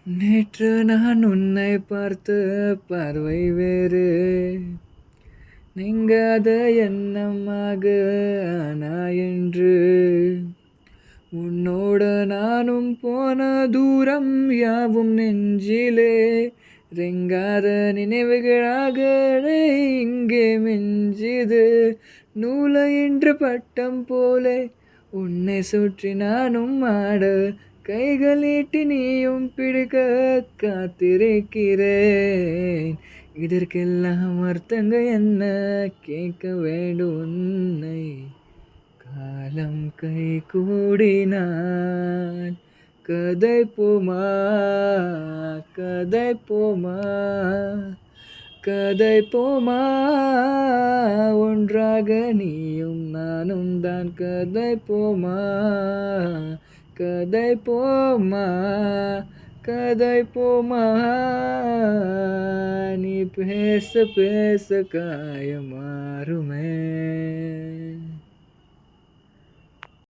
நேற்று நான் உன்னை பார்த்த பார்வை வேறு, நீங்காத எண்ணமாக ஆனா என்று. உன்னோட நானும் போன தூரம் யாவும் நெஞ்சிலே ரெங்காத நினைவுகளாக இங்கே மிஞ்சுது. நூலை என்று பட்டம் போலே உன்னை சுற்றி நானும் ஆட, கைகள் நீட்டி நீயும் பிடிக்க காத்திருக்கிறேன். இதற்கெல்லாம் அர்த்தங்க என்ன கேட்க வேண்டும் உன்னை. காலம் கை கூடினான் கதை போமா, கதை போமா, கதை போமா. ஒன்றாக நீயும் நானும் தான் கதை போமா, கதை போமா, கதை போமா. நீ பேச பேச காயம் மாறுமே.